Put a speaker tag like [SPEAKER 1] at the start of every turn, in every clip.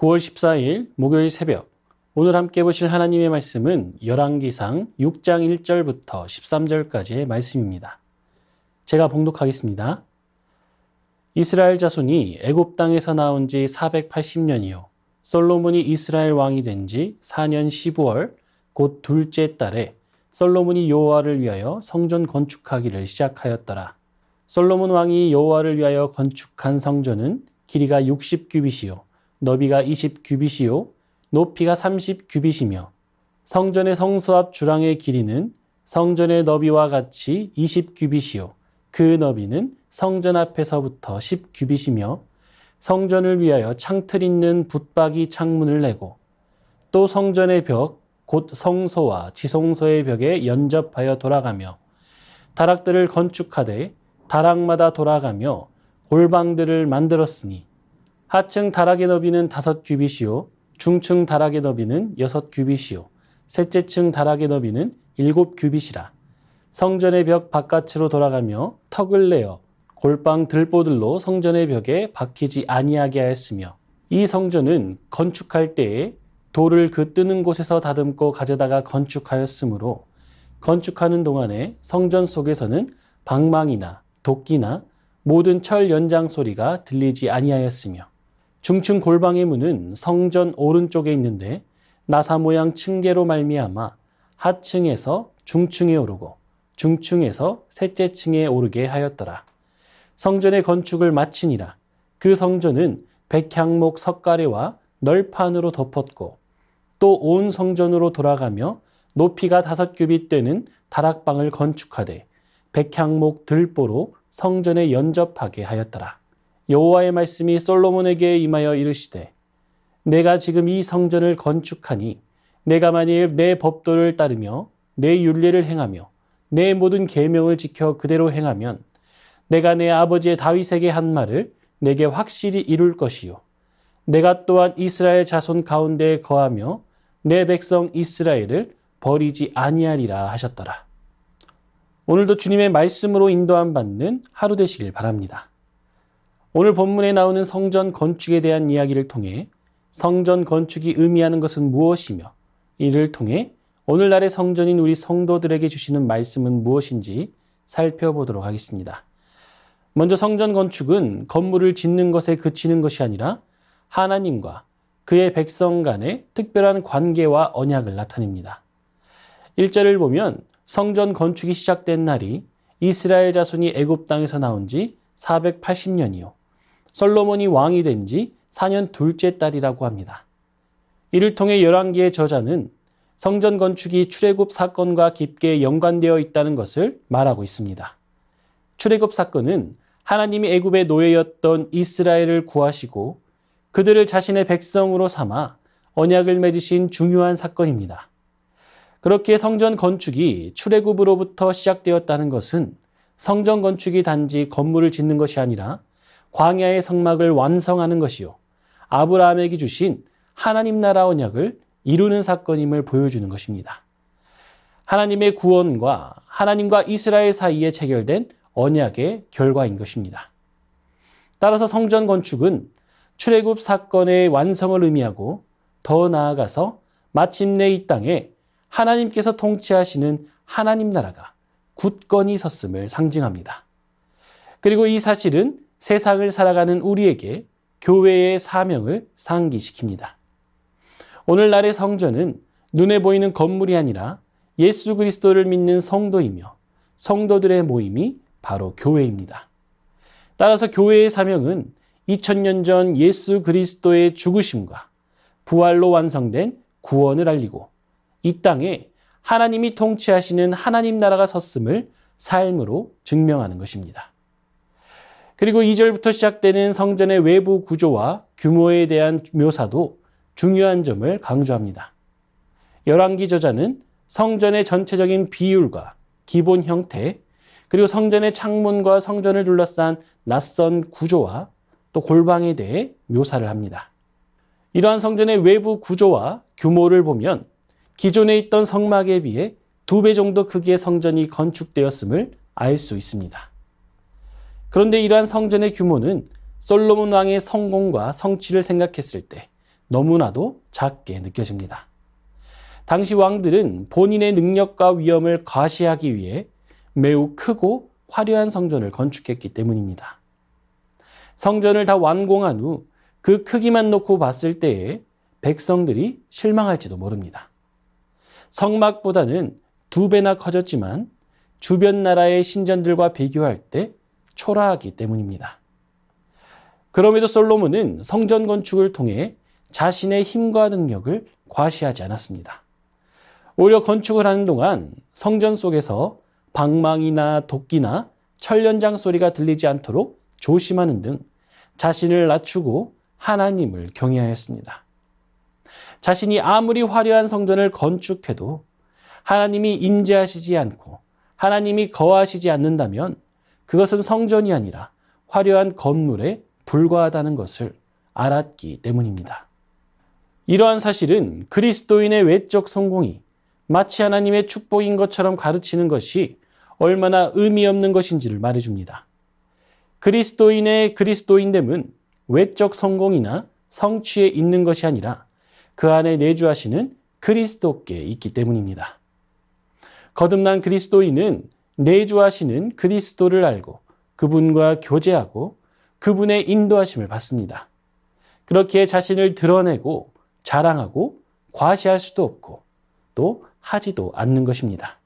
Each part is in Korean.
[SPEAKER 1] 9월 14일 목요일 새벽, 오늘 함께 보실 하나님의 말씀은 열왕기상 6장 1절부터 13절까지의 말씀입니다. 제가 봉독하겠습니다. 이스라엘 자손이 애굽 땅에서 나온 지 480년이요 솔로몬이 이스라엘 왕이 된 지 4년 15월 곧 둘째 달에 솔로몬이 여호와를 위하여 성전 건축하기를 시작하였더라. 솔로몬 왕이 여호와를 위하여 건축한 성전은 길이가 60규빗이요 너비가 20규빗이요 높이가 30규빗이며 성전의 성소 앞 주랑의 길이는 성전의 너비와 같이 20규빗이요 그 너비는 성전 앞에서부터 10규빗이며 성전을 위하여 창틀 있는 붙박이 창문을 내고 또 성전의 벽 곧 성소와 지성소의 벽에 연접하여 돌아가며 다락들을 건축하되 다락마다 돌아가며 골방들을 만들었으니 하층 다락의 너비는 5규빗이요 중층 다락의 너비는 6규빗이요 셋째 층 다락의 너비는 7규빗이라. 성전의 벽 바깥으로 돌아가며 턱을 내어 골방 들보들로 성전의 벽에 박히지 아니하게 하였으며 이 성전은 건축할 때에 돌을 그 뜨는 곳에서 다듬고 가져다가 건축하였으므로 건축하는 동안에 성전 속에서는 방망이나 도끼나 모든 철 연장 소리가 들리지 아니하였으며 중층 골방의 문은 성전 오른쪽에 있는데 나사 모양 층계로 말미암아 하층에서 중층에 오르고 중층에서 셋째 층에 오르게 하였더라. 성전의 건축을 마치니라. 그 성전은 백향목 석가래와 널판으로 덮었고 또 온 성전으로 돌아가며 높이가 5규빗 되는 다락방을 건축하되 백향목 들보로 성전에 연접하게 하였더라. 여호와의 말씀이 솔로몬에게 임하여 이르시되 내가 지금 이 성전을 건축하니 내가 만일 내 법도를 따르며 내 율례를 행하며 내 모든 계명을 지켜 그대로 행하면 내가 내 아버지 다윗에게 한 말을 내게 확실히 이룰 것이요 내가 또한 이스라엘 자손 가운데 거하며 내 백성 이스라엘을 버리지 아니하리라 하셨더라. 오늘도 주님의 말씀으로 인도함 받는 하루 되시길 바랍니다. 오늘 본문에 나오는 성전 건축에 대한 이야기를 통해 성전 건축이 의미하는 것은 무엇이며 이를 통해 오늘날의 성전인 우리 성도들에게 주시는 말씀은 무엇인지 살펴보도록 하겠습니다. 먼저 성전 건축은 건물을 짓는 것에 그치는 것이 아니라 하나님과 그의 백성 간의 특별한 관계와 언약을 나타냅니다. 1절을 보면 성전 건축이 시작된 날이 이스라엘 자손이 애굽 땅에서 나온 지 480년이요. 솔로몬이 왕이 된 지 4년 둘째 달이라고 합니다. 이를 통해 열왕기의 저자는 성전 건축이 출애굽 사건과 깊게 연관되어 있다는 것을 말하고 있습니다. 출애굽 사건은 하나님이 애굽의 노예였던 이스라엘을 구하시고 그들을 자신의 백성으로 삼아 언약을 맺으신 중요한 사건입니다. 그렇게 성전 건축이 출애굽으로부터 시작되었다는 것은 성전 건축이 단지 건물을 짓는 것이 아니라 광야의 성막을 완성하는 것이요 아브라함에게 주신 하나님 나라 언약을 이루는 사건임을 보여주는 것입니다. 하나님의 구원과 하나님과 이스라엘 사이에 체결된 언약의 결과인 것입니다. 따라서 성전 건축은 출애굽 사건의 완성을 의미하고 더 나아가서 마침내 이 땅에 하나님께서 통치하시는 하나님 나라가 굳건히 섰음을 상징합니다. 그리고 이 사실은 세상을 살아가는 우리에게 교회의 사명을 상기시킵니다. 오늘날의 성전은 눈에 보이는 건물이 아니라 예수 그리스도를 믿는 성도이며 성도들의 모임이 바로 교회입니다. 따라서 교회의 사명은 2000년 전 예수 그리스도의 죽으심과 부활로 완성된 구원을 알리고 이 땅에 하나님이 통치하시는 하나님 나라가 섰음을 삶으로 증명하는 것입니다. 그리고 2절부터 시작되는 성전의 외부 구조와 규모에 대한 묘사도 중요한 점을 강조합니다. 열왕기 저자는 성전의 전체적인 비율과 기본 형태, 그리고 성전의 창문과 성전을 둘러싼 낯선 구조와 또 골방에 대해 묘사를 합니다. 이러한 성전의 외부 구조와 규모를 보면 기존에 있던 성막에 비해 2배 정도 크기의 성전이 건축되었음을 알 수 있습니다. 그런데 이러한 성전의 규모는 솔로몬 왕의 성공과 성취를 생각했을 때 너무나도 작게 느껴집니다. 당시 왕들은 본인의 능력과 위엄을 과시하기 위해 매우 크고 화려한 성전을 건축했기 때문입니다. 성전을 다 완공한 후 그 크기만 놓고 봤을 때에 백성들이 실망할지도 모릅니다. 성막보다는 2배나 커졌지만 주변 나라의 신전들과 비교할 때 초라하기 때문입니다. 그럼에도 솔로몬은 성전 건축을 통해 자신의 힘과 능력을 과시하지 않았습니다. 오히려 건축을 하는 동안 성전 속에서 방망이나 도끼나 철연장 소리가 들리지 않도록 조심하는 등 자신을 낮추고 하나님을 경외하였습니다. 자신이 아무리 화려한 성전을 건축해도 하나님이 임재하시지 않고 하나님이 거하시지 않는다면 그것은 성전이 아니라 화려한 건물에 불과하다는 것을 알았기 때문입니다. 이러한 사실은 그리스도인의 외적 성공이 마치 하나님의 축복인 것처럼 가르치는 것이 얼마나 의미 없는 것인지를 말해줍니다. 그리스도인의 그리스도인됨은 외적 성공이나 성취에 있는 것이 아니라 그 안에 내주하시는 그리스도께 있기 때문입니다. 거듭난 그리스도인은 내주하시는 그리스도를 알고 그분과 교제하고 그분의 인도하심을 받습니다. 그렇게 자신을 드러내고 자랑하고 과시할 수도 없고 또 하지도 않는 것입니다.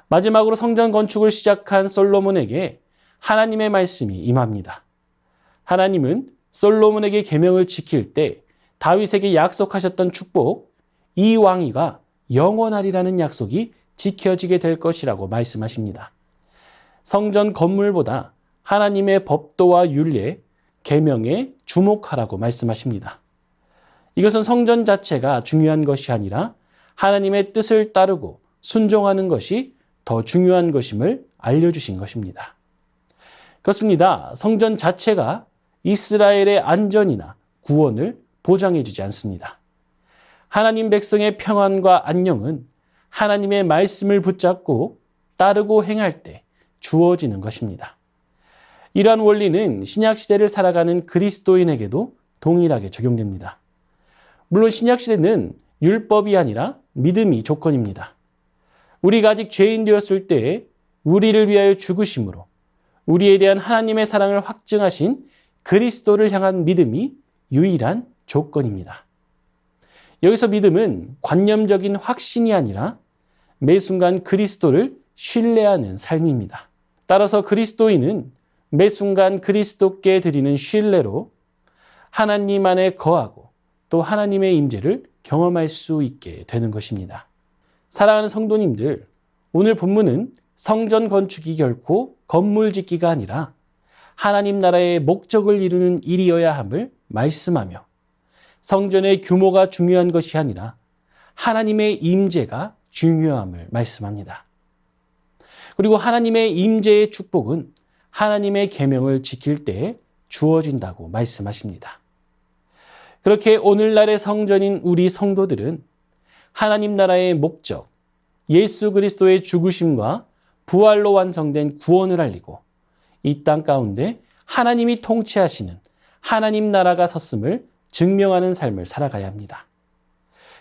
[SPEAKER 1] 마지막으로 성전 건축을 시작한 솔로몬에게 하나님의 말씀이 임합니다. 하나님은 솔로몬에게 계명을 지킬 때 다윗에게 약속하셨던 축복, 이 왕위가 영원하리라는 약속이 지켜지게 될 것이라고 말씀하십니다. 성전 건물보다 하나님의 법도와 율례, 계명에 주목하라고 말씀하십니다. 이것은 성전 자체가 중요한 것이 아니라 하나님의 뜻을 따르고 순종하는 것이 더 중요한 것임을 알려주신 것입니다. 그렇습니다. 성전 자체가 이스라엘의 안전이나 구원을 보장해주지 않습니다. 하나님 백성의 평안과 안녕은 하나님의 말씀을 붙잡고 따르고 행할 때 주어지는 것입니다. 이러한 원리는 신약시대를 살아가는 그리스도인에게도 동일하게 적용됩니다. 물론 신약시대는 율법이 아니라 믿음이 조건입니다. 우리가 아직 죄인 되었을 때에 우리를 위하여 죽으심으로 우리에 대한 하나님의 사랑을 확증하신 그리스도를 향한 믿음이 유일한 조건입니다. 여기서 믿음은 관념적인 확신이 아니라 매 순간 그리스도를 신뢰하는 삶입니다. 따라서 그리스도인은 매 순간 그리스도께 드리는 신뢰로 하나님 안에 거하고 또 하나님의 임재를 경험할 수 있게 되는 것입니다. 사랑하는 성도님들, 오늘 본문은 성전 건축이 결코 건물 짓기가 아니라 하나님 나라의 목적을 이루는 일이어야 함을 말씀하며 성전의 규모가 중요한 것이 아니라 하나님의 임재가 중요함을 말씀합니다. 그리고 하나님의 임재의 축복은 하나님의 계명을 지킬 때에 주어진다고 말씀하십니다. 그렇게 오늘날의 성전인 우리 성도들은 하나님 나라의 목적, 예수 그리스도의 죽으심과 부활로 완성된 구원을 알리고 이 땅 가운데 하나님이 통치하시는 하나님 나라가 섰음을 증명하는 삶을 살아가야 합니다.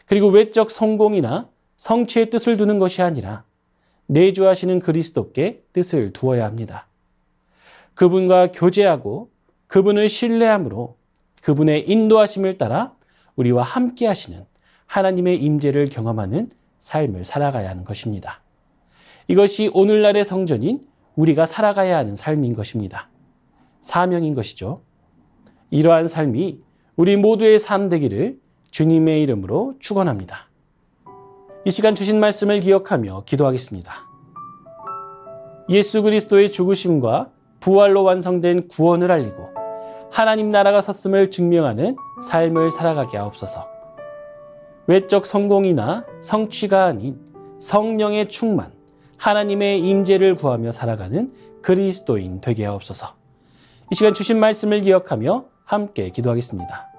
[SPEAKER 1] 그리고 외적 성공이나 성취의 뜻을 두는 것이 아니라 내주하시는 그리스도께 뜻을 두어야 합니다. 그분과 교제하고 그분을 신뢰함으로 그분의 인도하심을 따라 우리와 함께 하시는 하나님의 임재를 경험하는 삶을 살아가야 하는 것입니다. 이것이 오늘날의 성전인 우리가 살아가야 하는 삶인 것입니다. 사명인 것이죠. 이러한 삶이 우리 모두의 삶 되기를 주님의 이름으로 축원합니다. 이 시간 주신 말씀을 기억하며 기도하겠습니다. 예수 그리스도의 죽으심과 부활로 완성된 구원을 알리고 하나님 나라가 섰음을 증명하는 삶을 살아가게 하옵소서. 외적 성공이나 성취가 아닌 성령의 충만, 하나님의 임재를 구하며 살아가는 그리스도인 되게 하옵소서. 이 시간 주신 말씀을 기억하며 함께 기도하겠습니다.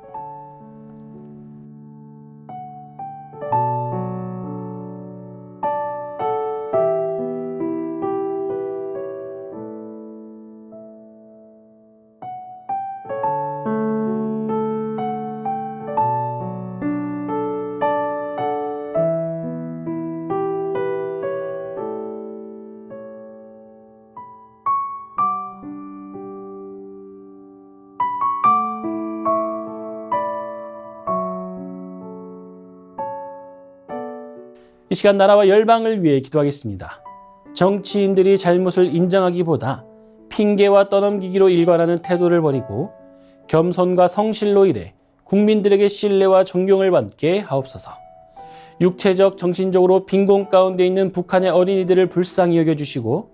[SPEAKER 1] 이 시간 나라와 열방을 위해 기도하겠습니다. 정치인들이 잘못을 인정하기보다 핑계와 떠넘기기로 일관하는 태도를 버리고 겸손과 성실로 일해 국민들에게 신뢰와 존경을 받게 하옵소서. 육체적, 정신적으로 빈곤 가운데 있는 북한의 어린이들을 불쌍히 여겨주시고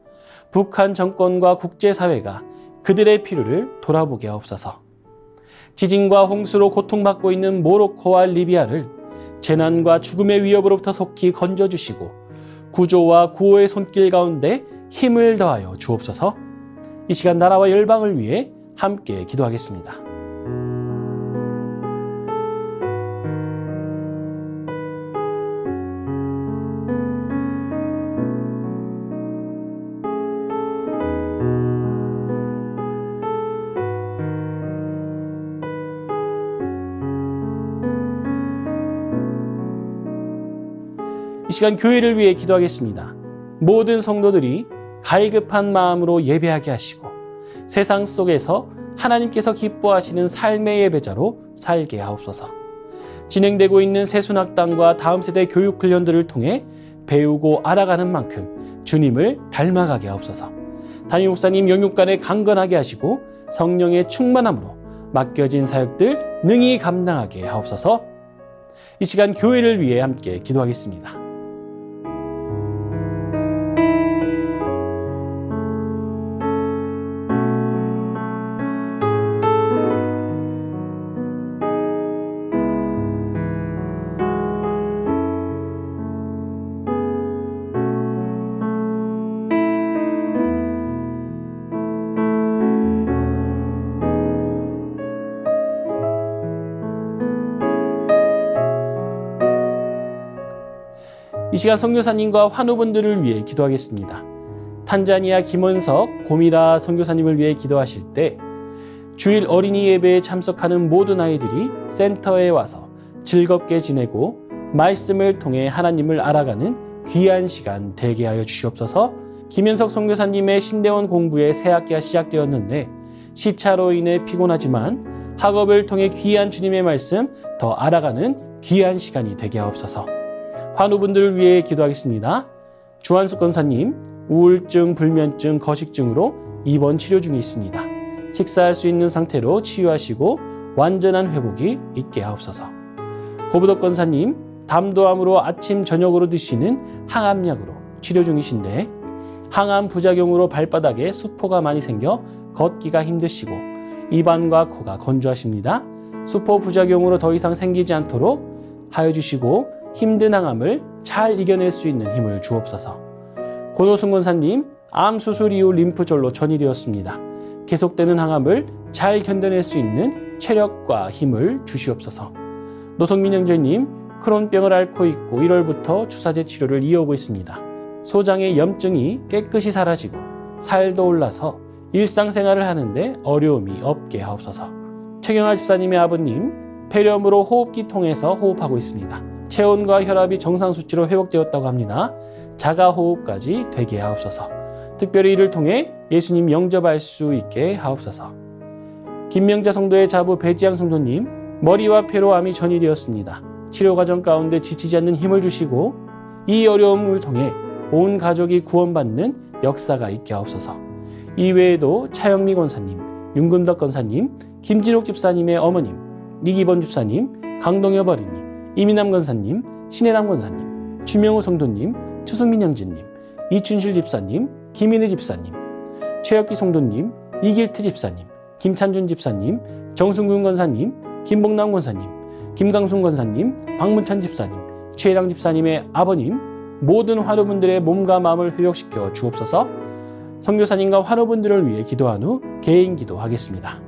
[SPEAKER 1] 북한 정권과 국제사회가 그들의 필요를 돌아보게 하옵소서. 지진과 홍수로 고통받고 있는 모로코와 리비아를 재난과 죽음의 위협으로부터 속히 건져주시고 구조와 구호의 손길 가운데 힘을 더하여 주옵소서. 이 시간 나라와 열방을 위해 함께 기도하겠습니다. 이 시간 교회를 위해 기도하겠습니다. 모든 성도들이 갈급한 마음으로 예배하게 하시고 세상 속에서 하나님께서 기뻐하시는 삶의 예배자로 살게 하옵소서. 진행되고 있는 새순학당과 다음 세대 교육 훈련들을 통해 배우고 알아가는 만큼 주님을 닮아가게 하옵소서. 담임 목사님 영육간에 강건하게 하시고 성령의 충만함으로 맡겨진 사역들 능히 감당하게 하옵소서. 이 시간 교회를 위해 함께 기도하겠습니다. 이 시간 선교사님과 환우분들을 위해 기도하겠습니다. 탄자니아 김원석, 고미라 선교사님을 위해 기도하실 때 주일 어린이 예배에 참석하는 모든 아이들이 센터에 와서 즐겁게 지내고 말씀을 통해 하나님을 알아가는 귀한 시간 되게 하여 주시옵소서. 김현석 선교사님의 신대원 공부의 새 학기가 시작되었는데 시차로 인해 피곤하지만 학업을 통해 귀한 주님의 말씀 더 알아가는 귀한 시간이 되게 하옵소서. 환우분들을 위해 기도하겠습니다. 주한숙 권사님, 우울증, 불면증, 거식증으로 입원 치료 중에 있습니다. 식사할 수 있는 상태로 치유하시고 완전한 회복이 있게 하옵소서. 고부덕 권사님, 담도암으로 아침 저녁으로 드시는 항암약으로 치료 중이신데 항암 부작용으로 발바닥에 수포가 많이 생겨 걷기가 힘드시고 입안과 코가 건조하십니다. 수포 부작용으로 더 이상 생기지 않도록 하여 주시고 힘든 항암을 잘 이겨낼 수 있는 힘을 주옵소서. 고노승 권사님, 암 수술 이후 림프절로 전이되었습니다. 계속되는 항암을 잘 견뎌낼 수 있는 체력과 힘을 주시옵소서. 노성민 형제님, 크론병을 앓고 있고 1월부터 주사제 치료를 이어오고 있습니다. 소장의 염증이 깨끗이 사라지고 살도 올라서 일상생활을 하는데 어려움이 없게 하옵소서. 최경아 집사님의 아버님, 폐렴으로 호흡기 통해서 호흡하고 있습니다. 체온과 혈압이 정상 수치로 회복되었다고 합니다. 자가호흡까지 되게 하옵소서. 특별히 이를 통해 예수님 영접할 수 있게 하옵소서. 김명자 성도의 자부 배지양 성도님, 머리와 폐로 암이 전이되었습니다. 치료 과정 가운데 지치지 않는 힘을 주시고 이 어려움을 통해 온 가족이 구원받는 역사가 있게 하옵소서. 이외에도 차영미 권사님, 윤금덕 권사님, 김진옥 집사님의 어머님, 이기범 집사님, 강동엽 어린이, 이민남 권사님, 신혜남 권사님, 주명호 성도님, 추승민 형제님, 이춘실 집사님, 김인혜 집사님, 최혁기 성도님, 이길태 집사님, 김찬준 집사님, 정승균 권사님, 김복남 권사님, 김강순 권사님, 박문찬 집사님, 최혜랑 집사님의 아버님, 모든 환우분들의 몸과 마음을 회복시켜 주옵소서. 선교사님과 환우분들을 위해 기도한 후 개인 기도하겠습니다.